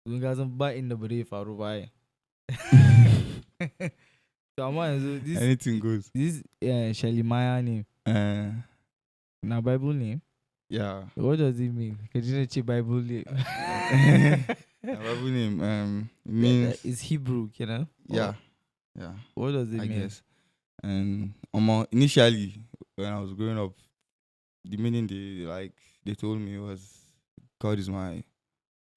Don't guys buy in the body for buy. Come on, so Anything goes. this Shelly Maya name. Now Bible name. Yeah. What does it mean? Because you know Bible name. My Bible name means it's Hebrew, you know. yeah. Or Yeah. what does it I mean? guess. And initially when I was growing up, the meaning they told me was God is my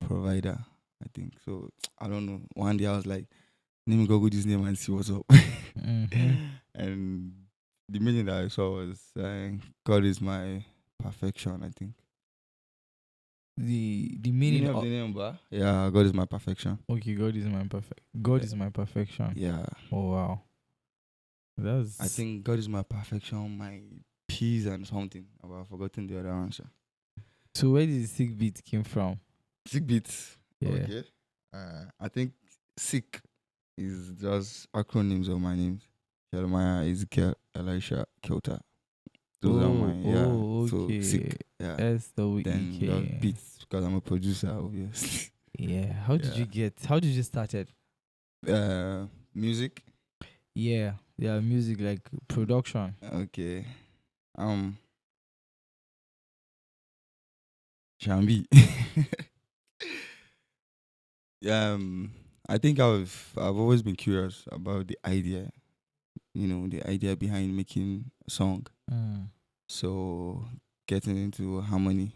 provider, I think. So I don't know. One day I was like, let me Google this name and see what's up. And the meaning that I saw was God is my perfection, I think. The meaning of the name, yeah, God is my perfection. okay, God is my perfection. Yeah. Oh wow. I think God is my perfection, my peace and something. I've forgotten the other answer. So where did Seekbeatz came from? Seekbeatz. Yeah. Okay. I think Seek is just acronyms of my names. Jeremiah, Ezekiel, Elisha, Kilta. Those are my okay. So Seek. Yeah. S-W-E-K. Then just beats because I'm a producer, obviously. Yeah. How did you started? Music. Yeah, music like production. Okay. Shambi. I think I've always been curious about the idea, the idea behind making a song. So getting into harmony,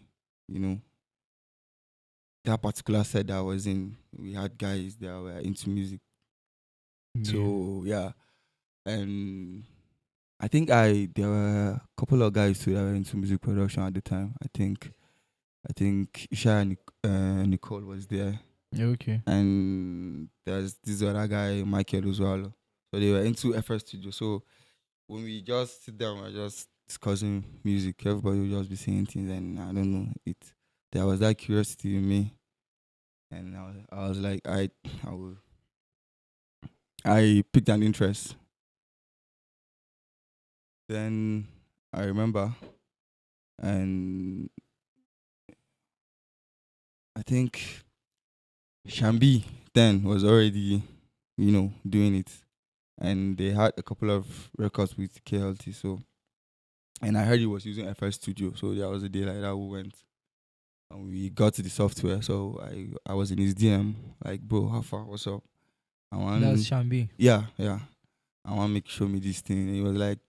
that particular set that I was in, we had guys that were into music. Yeah. So yeah, and I think there were a couple of guys too that were into music production at the time. I think Isha and Nicole was there. Okay. And there's this other guy, Michael as well. So they were into FS Studio. So when we just sit down, we're just discussing music. Everybody will just be saying things, and I don't know it. There was that curiosity in me, and I was like, I picked an interest. Then I remember, and I think Shambi then was already, doing it. And they had a couple of records with KLT. So, and I heard he was using FL Studio. So there was a day like that we went and we got to the software. So I was in his DM, like, bro, how far? What's up? That's Shambi. Yeah. I want to show me this thing. And he was like,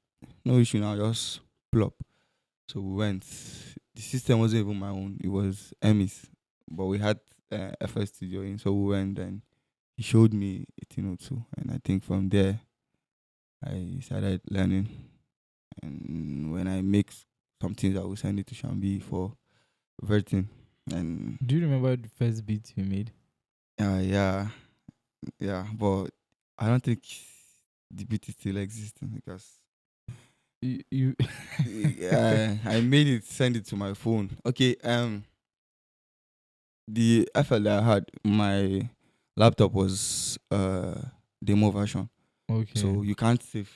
no issue now, just plop. So we went. The system wasn't even my own. It was Emmy's. But we had FL Studio in. So we went and he showed me 1802. And I think from there, I started learning. And when I make some things, I will send it to Shambi for verting. And do you remember the first beat you made? Yeah. But I don't think the beat is still existing because you I made it, send it to my phone. Okay. The FL that I had, my laptop was demo version. Okay. So you can't save.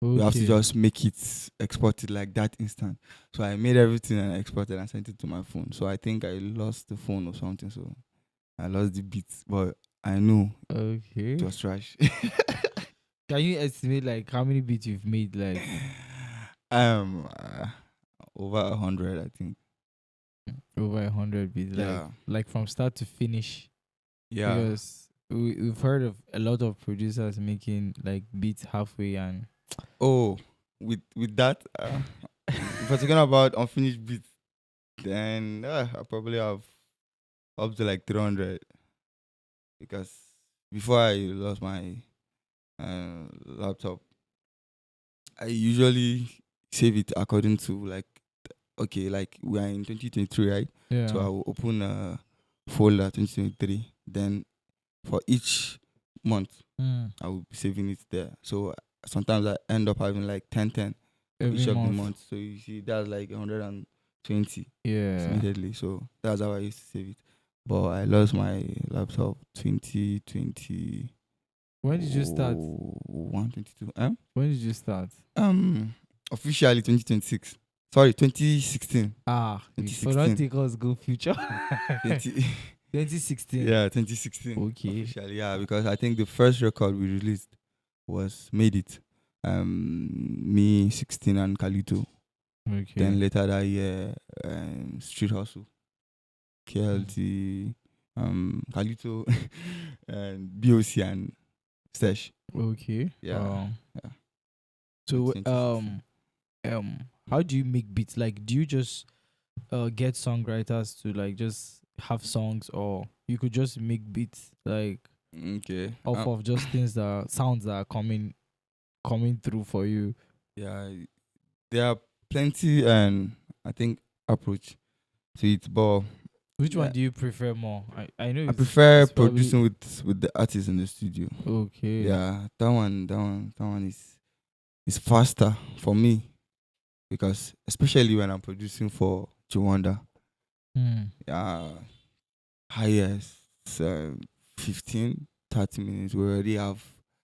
Okay. You have to just make it, export it like that instant. So I made everything and exported and sent it to my phone. So I think I lost the phone or something. So I lost the beats, but I know it was trash. Can you estimate like how many beats you've made? Like over 100, I think. Over 100 beats. Yeah. Like from start to finish. Yeah. Because we've heard of a lot of producers making like beats halfway and with that, if we're talking about unfinished beats, then I probably have up to like 300 because before I lost my laptop, I usually save it according to like we are in 2023, right? yeah. So I will open a folder 2023. Then for each month, I will be saving it there. So sometimes I end up having like 10 each of the months. So you see, that's like 120 immediately. So that's how I used to save it. But I lost my laptop 2020. When did you start? 122. When did you start? Officially 2026. Sorry, 2016. 2016. For not take us go future. 2016. Yeah, 2016 Okay. officially. Yeah, because I think the first record we released was Made It. Me 16 and Kalito. Okay. Then later that year, Street Hustle, Mm. KLT, Kalito, and BOC and Sesh. Okay. Yeah, yeah. So So 2016. how do you make beats? Like, do you just get songwriters to like just have songs, or you could just make beats like Okay. off of just things that sounds that are coming through for you? Yeah, there are plenty, and I think approach to it, but Which one yeah, do you prefer more? I know I prefer it's probably producing with the artist in the studio. okay. Yeah, that one is faster for me because especially when I'm producing for Chiwanda, Hmm. yeah, highest 15, 30 minutes. We already have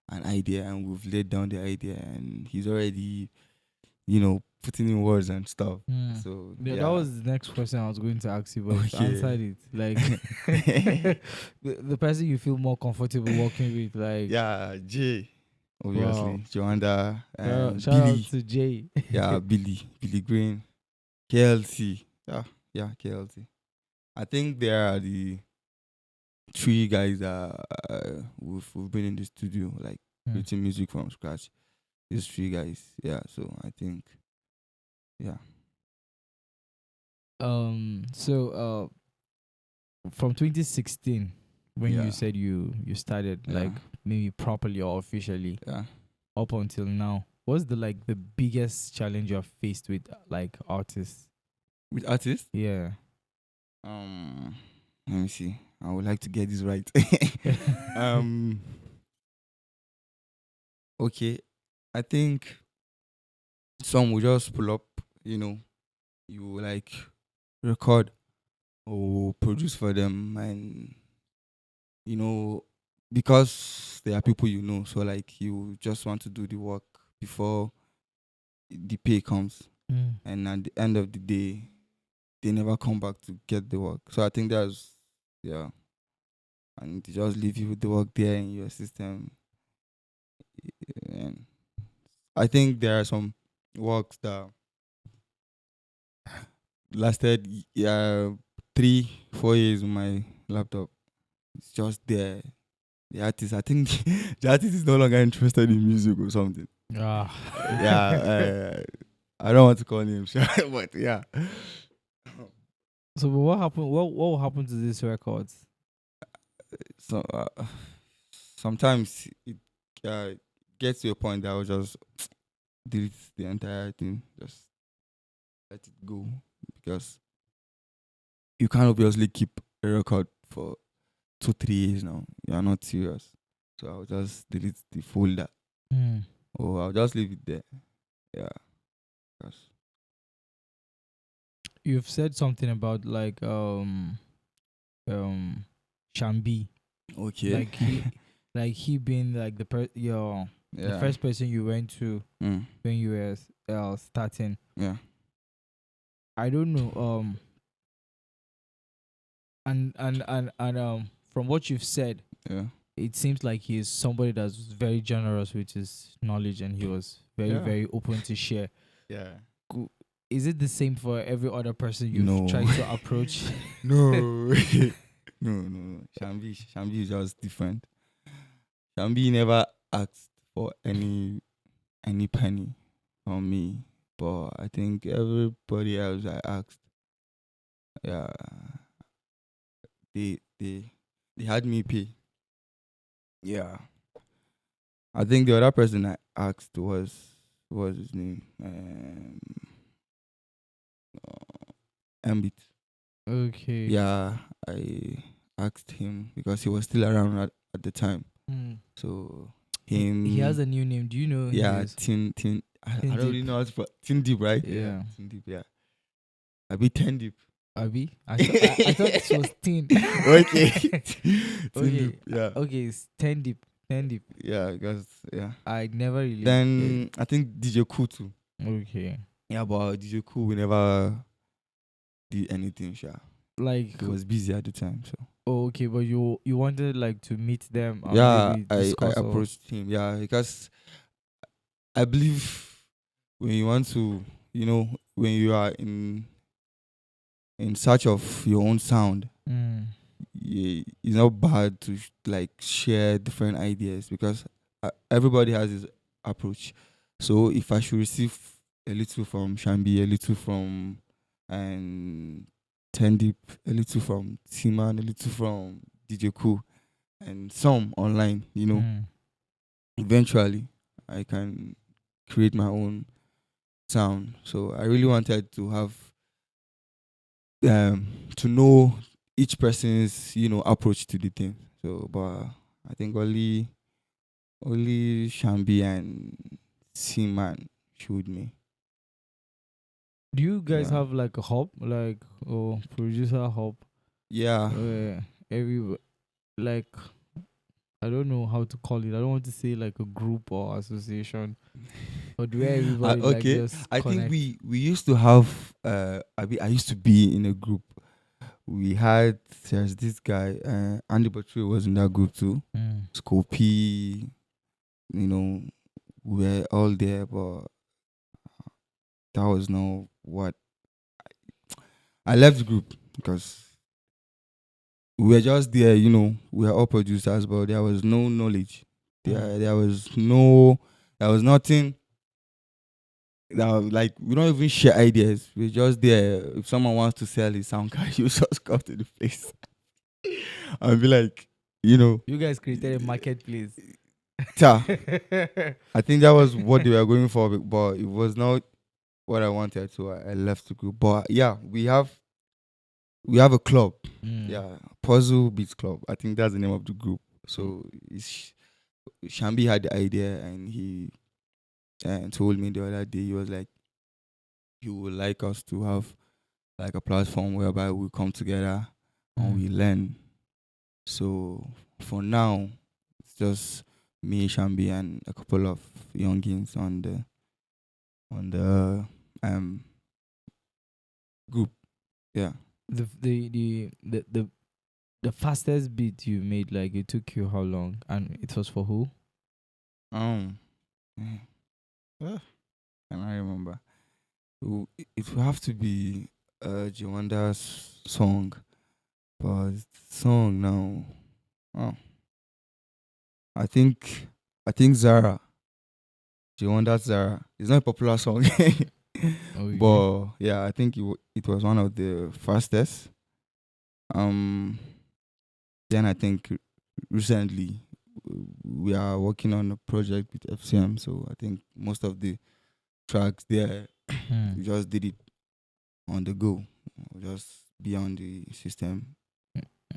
an idea and we've laid down the idea, and he's already putting in words and stuff. Hmm. So Yeah, that yeah, was the next question I was going to ask you, but you've okay. answered it. Like the person you feel more comfortable working with, like Yeah, Jay, wow. obviously, Joanda and Shout out Billy. to Jay. Yeah, Billy Green, KLC. Yeah, yeah, KLC. I think there are the three guys that we've been in the studio, like Hmm. creating music from scratch. These three guys, yeah. So I think, yeah, So from 2016, when you yeah, said you started yeah, like maybe properly or officially yeah. up until now, what's the biggest challenge you've faced with like artists? With artists, Yeah. um, let me see. I would like to get this right. um, okay. I think some will just pull up. You like record or produce for them, and you know because they are people so like you just want to do the work before the pay comes, Mm. and at the end of the day they never come back to get the work. So I think that's, yeah, and to just leave you with the work there in your system. And I think there are some works that lasted 3-4 years on my laptop. It's just there. The artist, I think the artist is no longer interested in music or something. Ah. Yeah, I don't want to call him, but yeah. So but what happened? What will happen to these records? So sometimes it gets to a point that I will just delete the entire thing, just let it go, because you can't obviously keep a record for 2-3 years now. You are not serious, so I'll just delete the folder, Mm. or I'll just leave it there. Yeah, 'cause- You've said something about like Shambi, okay. like he being like the Yeah. first person you went to Mm. when you were starting. Yeah. I don't know. From what you've said, Yeah. it seems like he is somebody that's very generous with his knowledge, and he was very Yeah. very open to share. Yeah. Is it the same for every other person you've No. tried to approach? No. No. Shambi is just different. Shambi never asked for any penny from me, but I think everybody else I asked, yeah, they had me pay. Yeah, I think the other person I asked was his name, Ambit. Okay. Yeah, I asked him because he was still around at the time. Hmm. So He has him, a new name. Do you know yeah, his? Tin. I Tin don't really Deep. know how to Tin Deep, right? Yeah, Yeah. Tin Deep. Yeah, I be Ten Deep. Abi? I thought this was Tin. Okay, Tin Okay. Deep. Yeah, Okay, it's 10 Deep. 10 Deep. yeah, because yeah. I never really Then I think DJ Cool too. okay. Yeah, but DJ Cool we never did anything. Sure, Like he was busy at the time. So Oh, okay, but you wanted like to meet them and Yeah, maybe I discuss or. approached him. Yeah, because I believe when you want to, when you are in search of your own sound, Mm, it's not bad to like share different ideas because everybody has his approach. So if I should receive a little from Shambi, a little from and Tendip, a little from Timan, a little from DJ Cool, and some online, mm. eventually I can create my own sound. So I really wanted to have to know each person's approach to the thing. So, but I think only Shambi and Seaman showed me. Do you guys Yeah, have like a hub, like or producer hub, yeah. where every like I don't know how to call it. I don't want to say like a group or association, but where everybody like Okay. just I think connect. we used to have. I used to be in a group. We had there's this guy. Andy Batre was in that group too. Mm. Scopy, you know, we were all there, but that was no what I left the group because we were just there, we were all producers, but there was no knowledge. Mm. There was nothing that like we don't even share ideas. We're just there. If someone wants to sell his sound card, you just come to the place and be like, you know, You guys created a marketplace. ta. I think that was what they were going for, but it was not what I wanted, so I left the group. But yeah, we have a club. Mm. Yeah, Puzzle Beats Club. I think that's the name of the group. So Shambi had the idea, and he told me the other day. He was like, he would like us to have like a platform whereby we come together and Mm. we learn. So for now, it's just me, Shambi, and a couple of youngins on the group. Yeah. The fastest beat you made, like it took you how long, and it was for who? Um. Can I remember? It will have to be Jawanda's song, but song now. Oh, I think I think Zara. Jawanda's Zara. It's not a popular song, Okay. but yeah, I think it was one of the fastest. Um, then I think recently we are working on a project with FCM, so I think most of the tracks there Mm. we just did it on the go, just be on the system.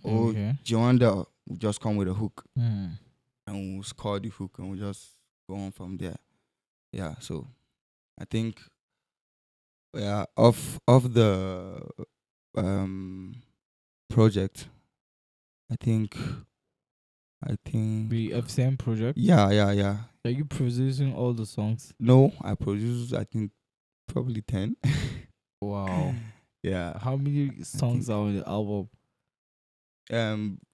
Or Okay. Joanda will just come with a hook Mm. and we'll score the hook and we'll just go on from there. Yeah, so I think yeah, of the um project, I think I think The FCM project. yeah. Are you producing all the songs? No, I produce I think probably 10. Wow. Yeah, How many I songs think are on the album?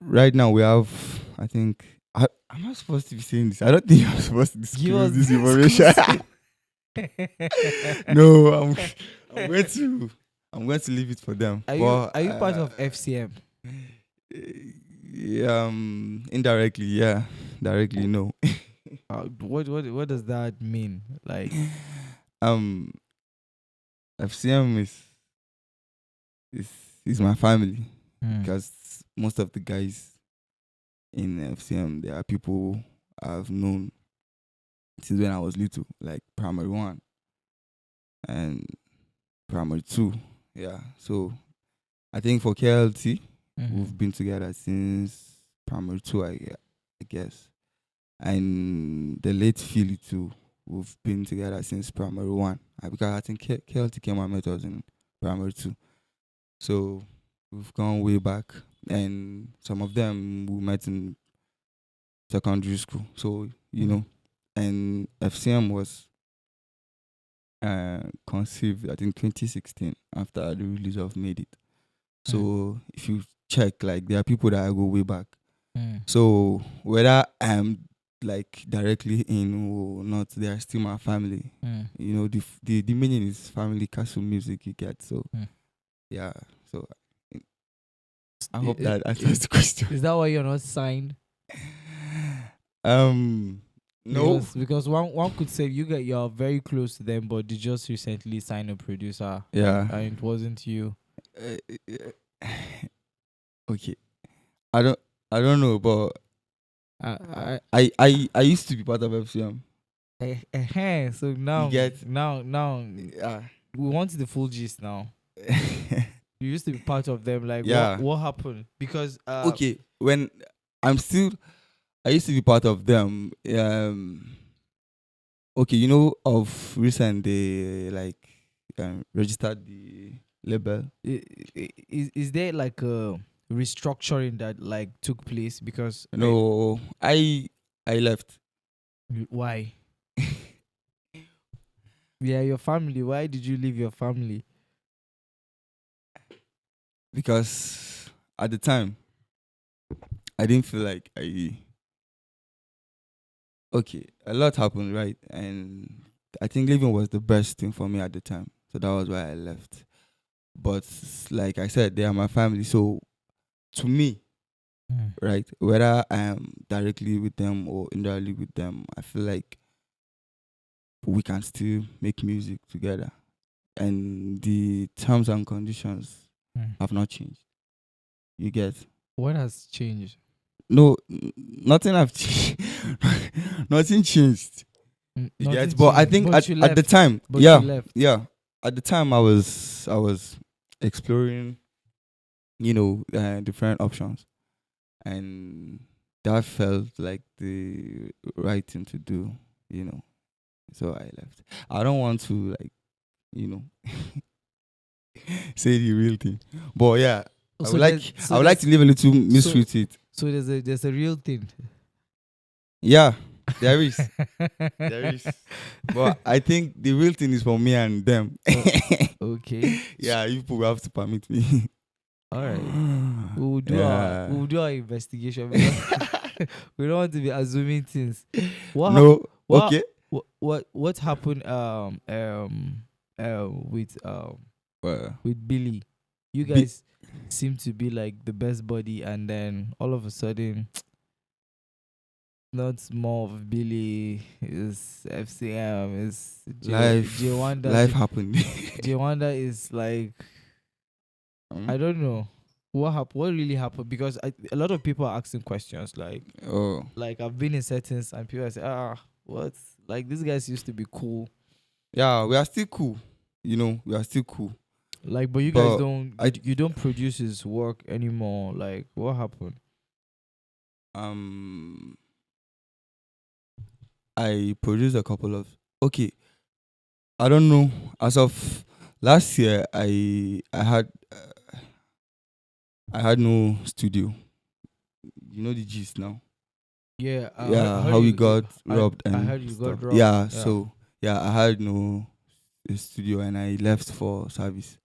right now we have I think I'm not supposed to be saying this. I don't think I'm supposed to Give disclose us this the information. exclusive. No, I'm going to I'm going to leave it for them. But Are you part of FCM? indirectly, yeah. Directly, no. What does that mean? Like, um FCM is is my family mm, because most of the guys in FCM they are people I've known since when I was little, like primary one and primary two. Yeah. So I think for KLT, mm, we've been together since primary two, I guess. And the late Philly too, we've been together since primary one. Because I think KLT came and met us in primary two. So we've gone way back. And some of them we met in secondary school. So, mm, and FCM was conceived, I think, 2016 after the release of Made It. mm. So if you check, like there are people that I go way back. Mm. So whether I'm like directly in or not, they are still my family. Mm. You know, the meaning is family castle music, you get. So Mm. yeah. So I I- hope i- that answers the question. Is that why you're not signed? Um no. Because one could say you're very close to them, but they just recently signed a producer, Yeah. and it wasn't you. Uh, okay. I don't I don't know, but I, I used to be part of FCM. so You now, get now yeah. we want the full gist now. You used to be part of them. Like Yeah. what happened? Because Okay. When I'm still I used to be part of them. Okay, you know, of recent they like registered the label. is there like a restructuring that like took place? Because No, I left why? Yeah, your family. Why did you leave your family? because at the time I didn't feel like I okay, a lot happened, right? And I think leaving was the best thing for me at the time. So that was why I left. But like I said, they are my family. So to me, Mm. right, whether I am directly with them or indirectly with them, I feel like we can still make music together. And the terms and conditions Mm. have not changed. You get? What has changed? No, nothing have changed. Nothing changed. You Nothing get? But I changed. think But you at the left. time, But you yeah, left. yeah. At the time, I was exploring, different options, and that felt like the right thing to do. You know, so I left. I don't want to like, you know, say the real thing, but yeah, So there's I would like to leave a little so mystery to it. so there's a real thing. Yeah, there is. There is. But I think the real thing is for me and them. Okay. Yeah, you people will have to permit me. All right. Yeah. We will do our investigation because we don't want to be assuming things. What happened? No. Okay. What happened? With Billy, you Be- guys seem to be like the best buddy, and then all of a sudden, not more of Billy is FCM is life happened. Wanda is like I don't know what really happened because a lot of people are asking questions Oh. like I've been in settings and people say what like these guys used to be cool Yeah, we are still cool. We are still cool. like but you guys But don't you don't produce his work anymore like what happened? um I produced a couple of okay. I don't know. As of last year, I had no studio. You know the gist now. Yeah, I Yeah, heard how we you got robbed I and heard you got stuff. dropped. Yeah, Yeah. so yeah, I had no studio and I left for service.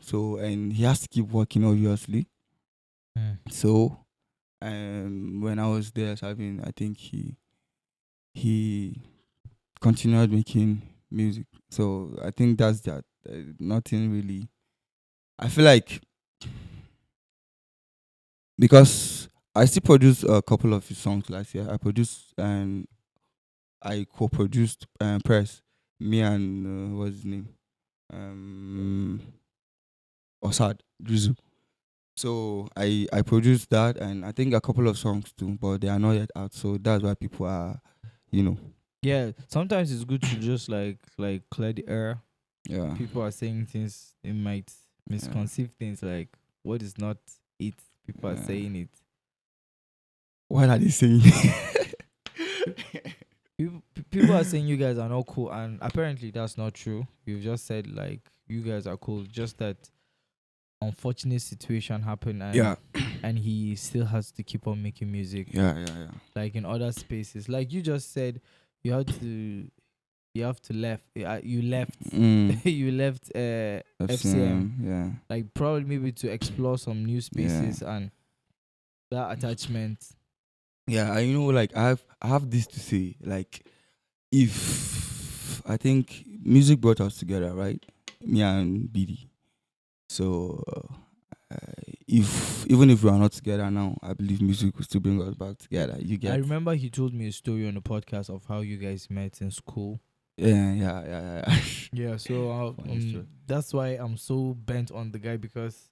So and he has to keep working obviously. Mm. So when I was there serving, I think he continued making music. So I think that's that. Nothing really. I feel like because I still produced a couple of his songs last year. I produced and I co-produced Press. Me and what's his name? Um, Osad Drizu. So I produced that and I think a couple of songs too, but they are not yet out. So that's why people are, you know, Yeah, sometimes it's good to just like clear the air. yeah, People are saying things they might yeah, misconceive things like what is not it. People are yeah. saying it. What are they saying? People are saying you guys are not cool, and apparently that's not true. You've just said like you guys are cool, just that unfortunate situation happened, Yeah, and he still has to keep on making music, yeah, yeah, yeah. like in other spaces. Like you just said, you had to you have to left. You left. Mm, You left FCM. FCM, yeah, Like probably maybe to explore some new yeah, spaces and that attachment. yeah. Like I have this to say. Like, if I think music brought us together, right? Me and BD. So, if even if we are not together now, I believe music will still bring us back together. You I get? remember he told me a story on the podcast of how you guys met in school. Yeah, yeah, yeah, yeah. Yeah, so Funny story. that's why I'm so bent on the guy because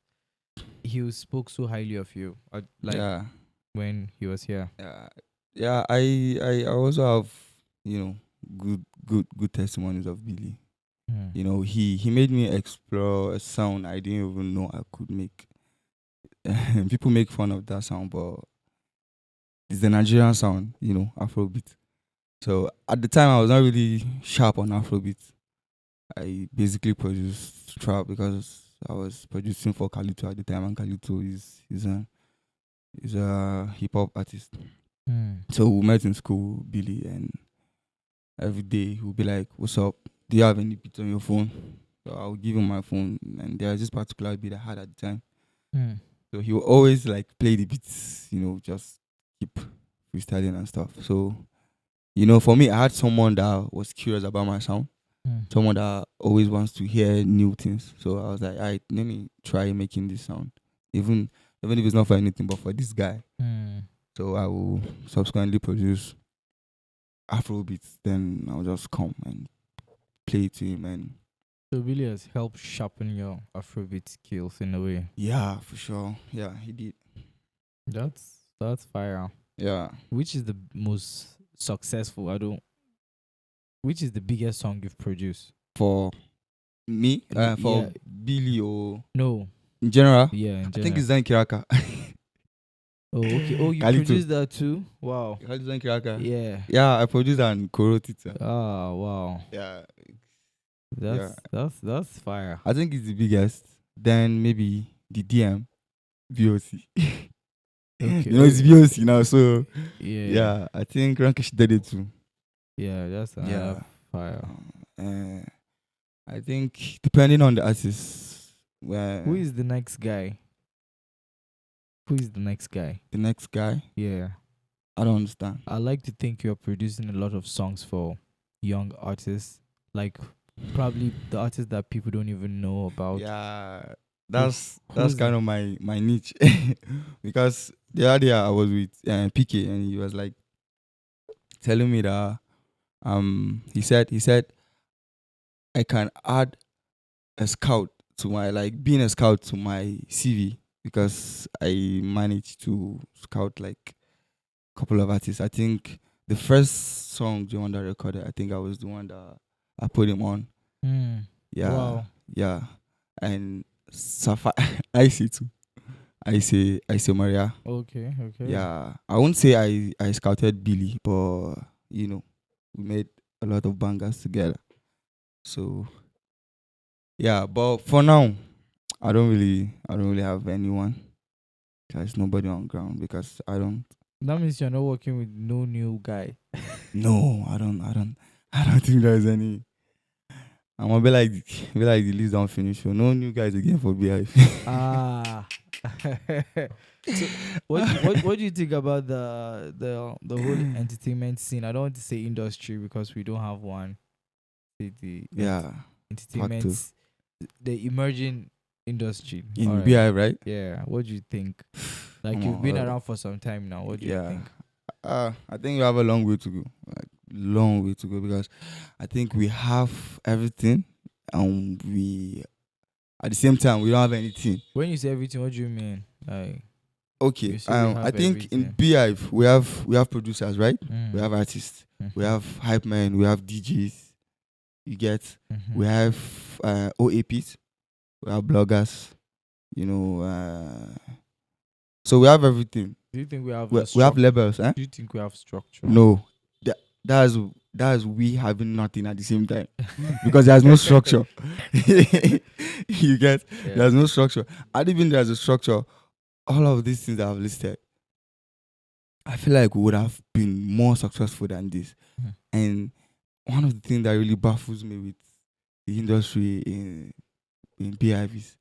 spoke so highly of you. Like Yeah, when he was here. yeah, yeah. I also have good testimonies of Billy. Hmm. He made me explore a sound I didn't even know I could make. People make fun of that sound, but it's the Nigerian sound, Afrobeat. So at the time, I was not really sharp on Afrobeat. I basically produced trap because I was producing for Kalito at the time, and Kalito is a hip hop artist. Hmm. So we met in school, Billy, and every day he'll be like, "What's up? Do you have any beats on your phone?" So I'll give him my phone, and there's this particular beat I had at the time. Hmm. So he will always like play the beats, just keep freestyling and stuff. So, for me, I had someone that was curious about my sound, Hmm. someone that always wants to hear new things. So I was like, all right, let me try making this sound, even if it's not for anything, but for this guy. Hmm. So I will subsequently produce Afrobeats. Then I'll just come and play it to him, and So really has helped sharpen your Afrobeat skills in a way. yeah, for sure. Yeah, he did. That's fire. Yeah. Which is the most successful? Which is the biggest song you've produced? For me, for Yeah. Billy or No. in general, Yeah, in I think general. it's Zan Kiraka. Oh, okay. Oh, you Kalito. produced that too? Wow. Kalito Zan Kiraka. Yeah. Yeah, I produced and co-wrote it. Ah, wow. Yeah, That's yeah. that's fire. I think it's the biggest. Then maybe the DM VOC. Okay. It's VOC now, so Yeah. yeah, I think Rankish did it too. Yeah, that's Yeah. another fire. Uh, I think depending on the artist, where Who is the next guy? Who is the next guy? the next guy, Yeah. I don't understand. I like to think you're producing a lot of songs for young artists. Like probably the artists that people don't even know about. Yeah, Who- that's who's kind of my niche because the other day I was with PK, and he was like telling me that he said I can add a scout to my, like, being a scout to my CV, because I managed to scout like a couple of artists. I think the first song the one that recorded, I think I was the one that I put him on. Hmm. Yeah, Wow. yeah, and Safa I see too. I say Maria. Okay, okay. Yeah, I won't say I scouted Billy, but we made a lot of bangers together. So yeah, but for now, I don't really have anyone. There's nobody on ground because I don't. That means you're not working with no new guy. No, I don't think there's any. I'm gonna be like the list don't finish. So no new guys again for BI. Ah. So what do you think about the whole entertainment scene? I don't want to say industry because we don't have one. Say the Yeah, part two entertainment, the emerging industry. All in right. BI, right? Yeah. What do you think? Like Come you've on, been around for some time now. What do you yeah. think? I think we have a long way to go. Like, long way to go, because I think we have everything, and we at the same time we don't have anything. When you say everything, what do you mean? Like Okay. you say we I have think in everything. Beehive we have producers, right? We Mm. have artists, we Mhm. have hype men, we have DJs. You get? Mhm. We have OAPs, we have bloggers. You know, so we have everything. Do you think we have We, a we have structure? labels, eh? Do you think we have structure? No, that's we having nothing at the same time, because there's no structure. You get? Yeah. There's no structure. And even there's a structure, all of these things that I've listed, I feel like we would have been more successful than this. Mhm. And one of the things that really baffles me with the industry in BIV is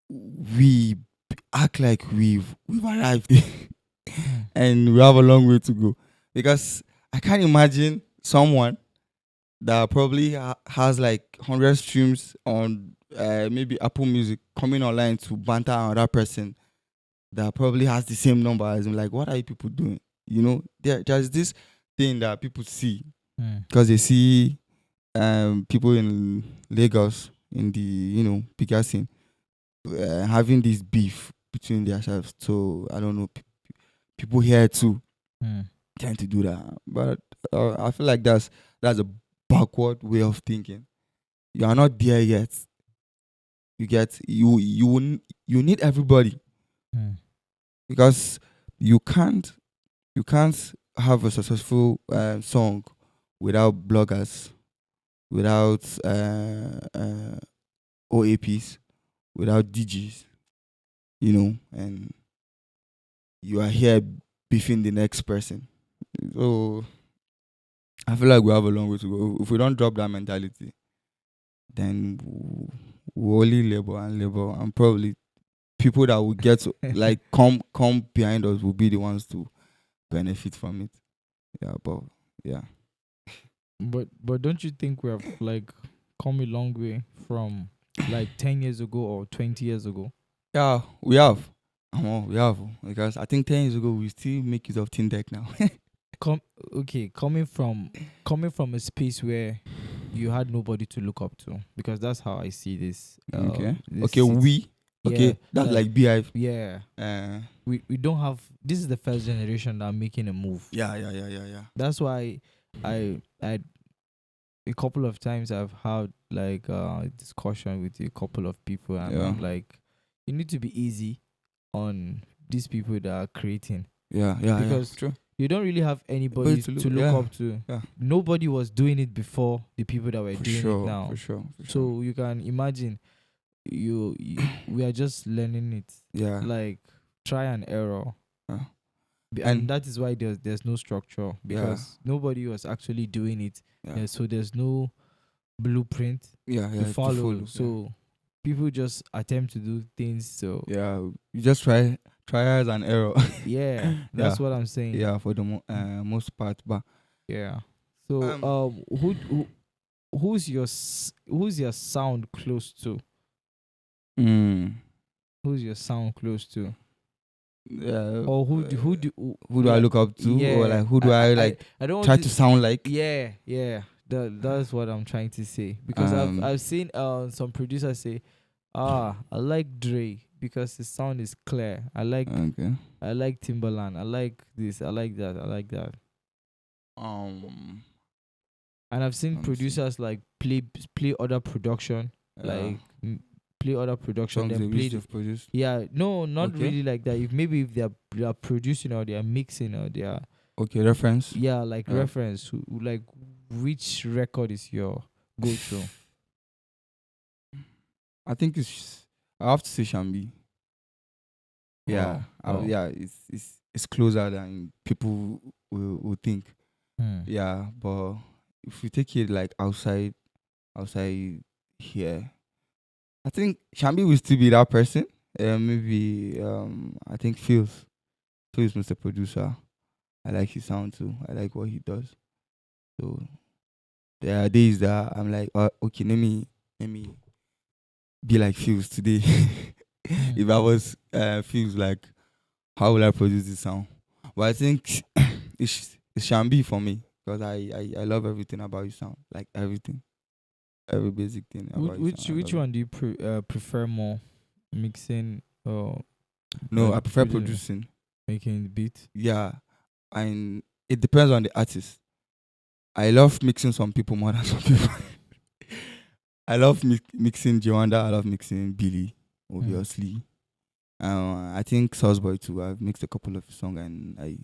we act like we've arrived Mm. and we have a long way to go. Because I can't imagine someone that probably has like 100 streams on maybe Apple Music coming online to banter another person that probably has the same number as him. Like, what are you people doing? You know, there's this thing that people see Mm. because they see people in Lagos in the bigger scene having this beef between themselves. So I don't know, people here too Mm. tend to do that, but I feel like that's a backward way of thinking. You are not there yet. You get you need everybody Mm. because you can't you can't have a successful song without bloggers, without OAPs, without DJs, and you are here beefing the next person. So I feel like we have a long way to go. If we don't drop that mentality, then we only labor and labor, and probably people that will get to, like come behind us will be the ones to benefit from it. Yeah, but yeah, But don't you think we have like come a long way from like 10 years ago or 20 years ago? yeah, we have. We have because I think 10 years ago we still make use of Team Deck now. Come okay, coming from a space where you had nobody to look up to, because that's how I see this. Okay, This okay, city. we Yeah, okay. That's like like Beehive. yeah, Uh, we don't have. This is the first generation that are making a move. yeah. That's why I a couple of times I've had like discussion with a couple of people, and Yeah, I'm like, you need to be easy on these people that are creating, yeah. because True. you don't really have But anybody to to look, look yeah, up to. yeah, Nobody was doing it before the people that were for doing it sure, for now. sure, for sure. So you can imagine, we are just learning it, Yeah, like try and error. yeah. And And that is why there's no structure, yeah, because nobody was actually doing it. yeah, So there's no blueprint to yeah. To follow. follow, yeah, So people just attempt to do things. So yeah. You just trials and error. yeah, Yeah, that's what I'm saying. yeah. For the most part, but Yeah. So um, who's your sound close to? mm, Who's your sound close to? yeah. Or Who do I like, look up to, or yeah. like who do I like I don't want try to. to sound like? Yeah. That's what I'm trying to say, because Um, I've seen some producers say, I like Dre because his sound is clear. okay. I like Timberland. I like this. I like that. I like that. Um, And I've seen let me see. producers like play other production, Uh, like play other production, songs then they play wish the, they've produced. yeah, no, not Okay. really like that. If they are producing, or they are mixing, or they are, Okay, reference. yeah, like Uh, reference, like which record is your go to? I think I have to say Shambi. Yeah, Wow, wow. yeah. It's closer than people will think. Hmm. Yeah, but if you take it like outside here, I think Shambi will still be that person. Maybe I think Phil's Mr. Producer. I like his sound too. I like what he does. So there are days that I'm like, okay, let me be like Phil's today. Hmm. If I was Phil's, like, how will I produce this sound? But I think it Shambi for me because I love everything about his sound, like everything, every basic thing Which about his sound. which I which love it. one do you prefer more, mixing or No, I prefer producing, producing. making the beat? Yeah, and it depends on the artist. I love mixing some people more than some people. I love mixing Joanda. I love mixing Billy, Hmm. obviously. I think Boy too. I've mixed a couple of his songs and I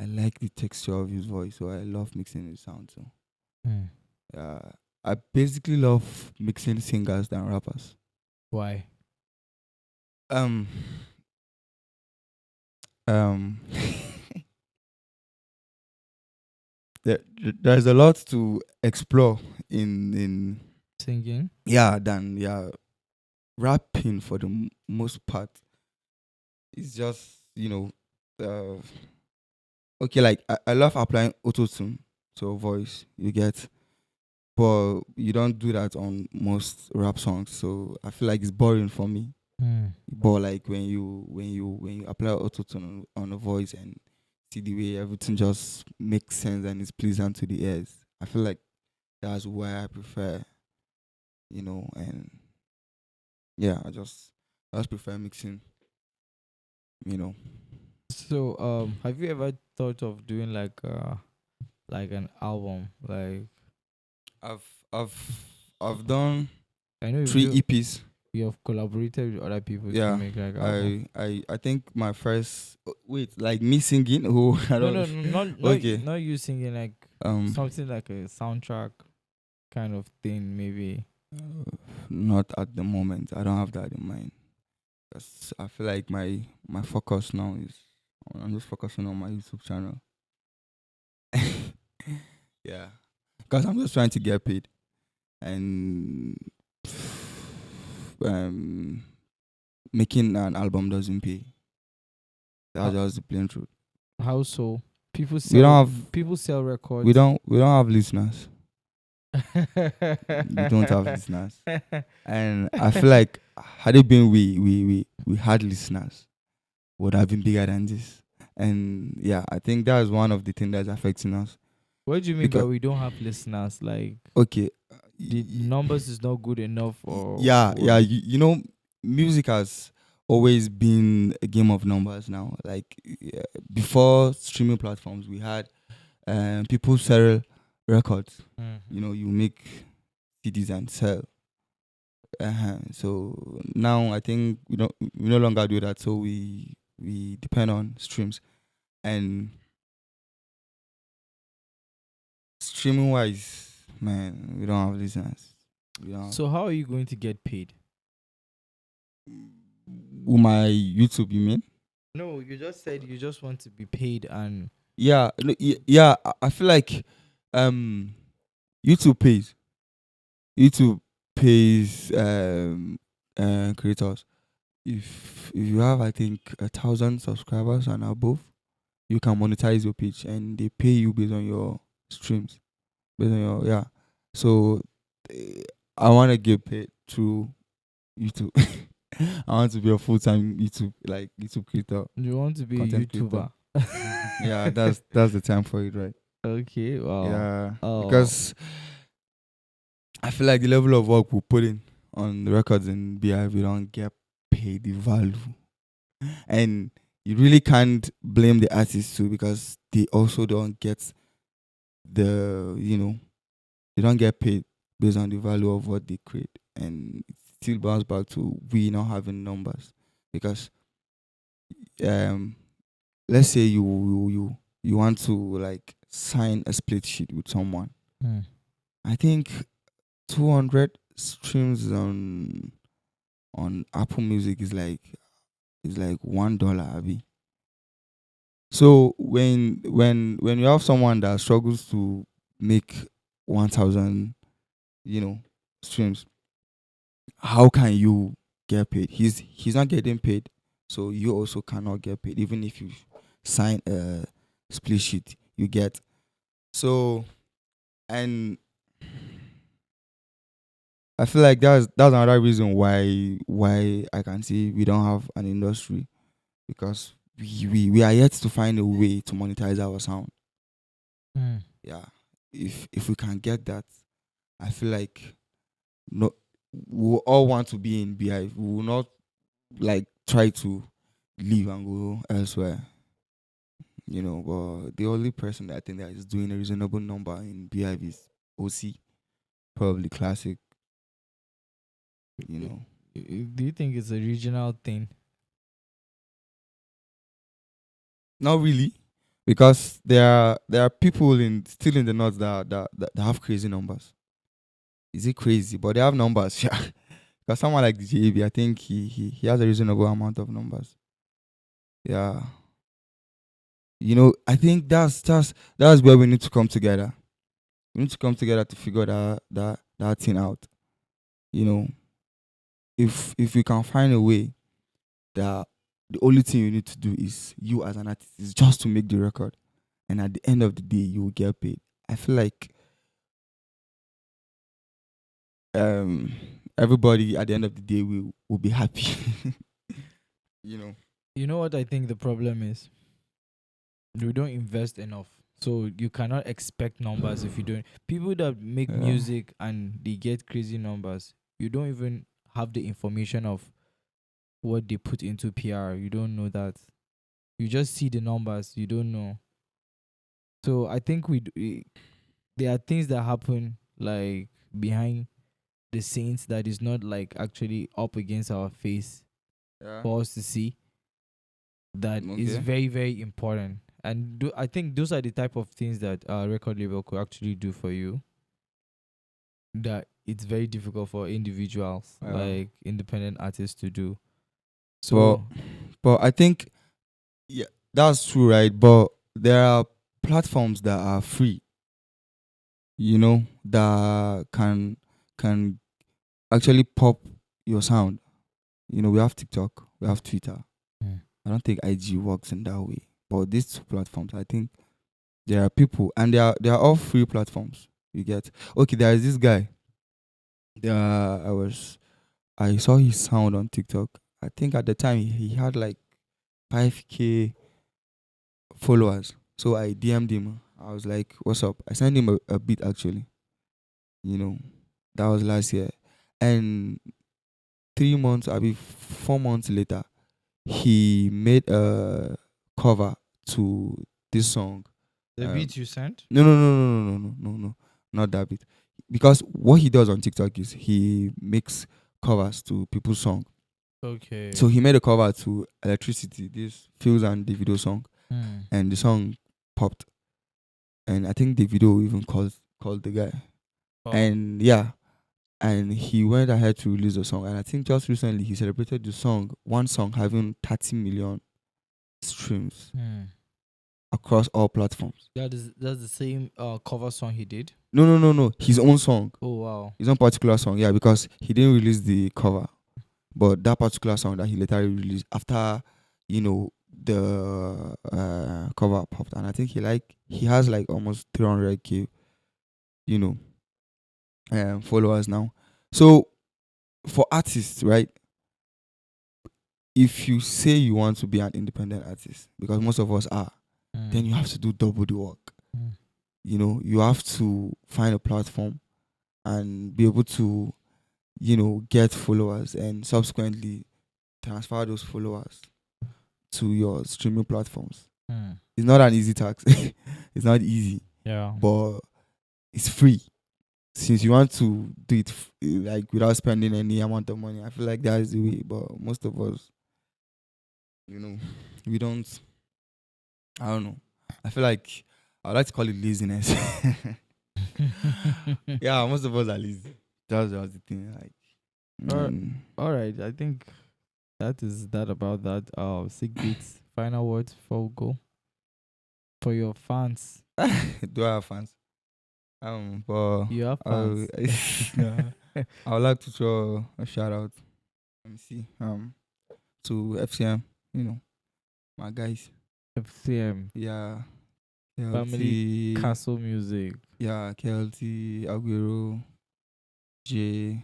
like the texture of his voice, so I love mixing his sound. So Hmm. I basically love mixing singers than rappers. Why? Um, um, there's a lot to explore in Singing. yeah than rapping for the most part. It's just uh, okay. Like I love applying auto tune to a voice. You get, but you don't do that on most rap songs. So I feel like it's boring for me. Mm. But like when you apply auto tune on a voice and see the way everything just makes sense and is pleasant to the ears, I feel like that's why I prefer, and yeah, I just prefer mixing, you know. So, have you ever thought of doing like an album? Like, I've I've I've done I know three EPs. you have collaborated with other people to Yeah, make like album. I think my first wait, like me singing. Oh, I No, don't. no, no, Okay. not you singing like Um, something like a soundtrack kind of thing, maybe. not at the moment. I don't have that in mind. 'Cause I feel like my focus now is I'm just focusing on my YouTube channel. Yeah, because I'm just trying to get paid and um making an album doesn't pay. That's How, just the plain truth. how so? We don't have People sell we records. don't we don't have listeners. We don't have listeners, and I feel like had it been we had listeners, would have been bigger than this. And yeah, I think that's one of the things that's affecting us. What do you mean by Because we don't have listeners? Like okay, the numbers is not good enough, or yeah, what? music has always been a game of numbers now. Like before streaming platforms, we had people sell records. Mhm. You make CDs and sell. So now I think we no longer do that. So we depend on streams, and streaming wise, man, we don't have listeners. We don't have. So how are you going to get paid? With my YouTube, you mean? No, you just said you just want to be paid, and Yeah, no, yeah. I feel like um YouTube pays. YouTube pays creators. If you have, I think, 1,000 subscribers and above, you can monetize your page and they pay you based on your streams, based on your yeah. So eh, I want to get paid through YouTube. I want to be a full time YouTube creator, you want to be a content creator. YouTuber. Yeah, that's the time for it, right? Okay, wow. Yeah, Oh, because I feel like the level of work we put in on the records in BI, we don't get paid the value, and you really can't blame the artists too because they also don't get the they don't get paid based on the value of what they create, and it still bounce back to we not having numbers because um let's say you want to like sign a split sheet with someone. hmm. I think 200 streams on Apple Music is like $1, Abby. So when you have someone that struggles to make 1,000, you know, streams, how can you get paid? He's not getting paid, so you also cannot get paid, even if you sign a split sheet. You get so and I feel like that's another reason why I can see we don't have an industry because we are yet to find a way to monetize our sound. Hmm. Yeah, if we can get that, I feel like no, we all want to be in BI. We will not like try to leave and go elsewhere. But the only person that I think that is doing a reasonable number in BI is OC, probably Classic. You know, Do you think it's a regional thing? not really, because there are people in still in the north that have crazy numbers. Is it crazy? But they have numbers, yeah. Because someone like DJ AB, I think he has a reasonable amount of numbers. Yeah. I think that's where we need to come together. We need to come together to figure that thing out. You know, if we can find a way that the only thing you need to do is you as an artist is just to make the record, and at the end of the day you will get paid. I feel like um everybody at the end of the day will be happy. you know. You know what I think the problem is? We don't invest enough. So you cannot expect numbers if you don't. People that make Yeah. music and they get crazy numbers, you don't even have the information of what they put into PR. You don't know that. You just see the numbers. You don't know. So I think there are things that happen like behind the scenes that is not like actually up against our face Yeah. for us to see. That is Okay. very very important, and I think those are the type of things that a record label could actually do for you, that it's very difficult for individuals Yeah. like independent artists to do. But So but I think, yeah, that's true, right? But there are platforms that are free, that can actually pop your sound. We have TikTok, we have Twitter. mm, I don't think IG works in that way. But these two platforms, I think there are people, and they are all free platforms. You get. Okay, there is this guy. I saw his sound on TikTok. I think at the time he had like 5K followers. So I DM'd him. I was like, "What's up?" I sent him a beat actually. You know, that was last year, and 3 months, I mean 4 months later, he made a cover to this song. the beat you sent. No, no, no, no, no, no, no, no, no, not that bit. Because what he does on TikTok is he makes covers to people's song. Okay. So he made a cover to Electricity, this Fields and the video song, Mm. and the song popped. And I think the video even called the guy. Oh. And yeah, and he went ahead to release the song. And I think just recently he celebrated the song, one song having 30 million streams Mm. across all platforms. That's the same cover song he did. No, no, no, no. His own song. Oh wow. His own particular song. Yeah, because he didn't release the cover. But that particular song that he later released after, the cover popped. And I think he has like almost 300K, you know, followers now. So for artists, right? If you say you want to be an independent artist, because most of us are, then you have to do double the work. Mm. You have to find a platform and be able to, get followers and subsequently transfer those followers to your streaming platforms. Mm. It's not an easy task. It's not easy, Yeah. but it's free. Since you want to do it like without spending any amount of money, I feel like that is the way. But most of us, we don't. I don't know. I feel like I would like to call it laziness. Yeah, most of us are lazy. That's the thing. Like, All mm, all right. I think that is that about that. Seekbeatz. Final words before we go for your fans. do I have fans? But You have I, fans. I would like to throw a shout out. Let me see. To FCM. My guys. FCM. Yeah, Family KLT. Castle Music. Yeah, KLT, Aguero, J.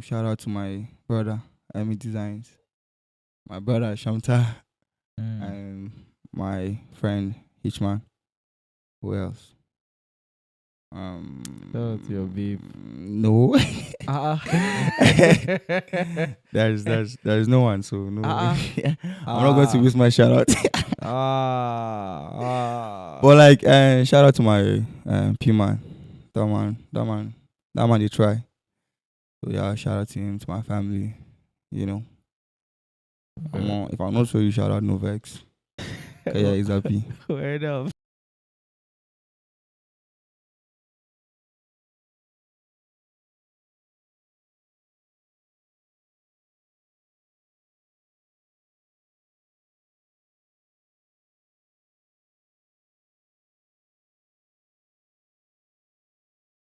Shout out to my brother, Emi Designs. My brother Shamta, Mm. and my friend Hitchman. Who else? Shout out to your babe. No. Ah. there's no one, so no. Ah. I'm not going to miss my shout out. Ah. But like, shout out to my P man. That man, they try. So yeah, shout out to him, to my family. If I'm not sure you shout out, no vex. Okay, yeah, he's happy. Word up.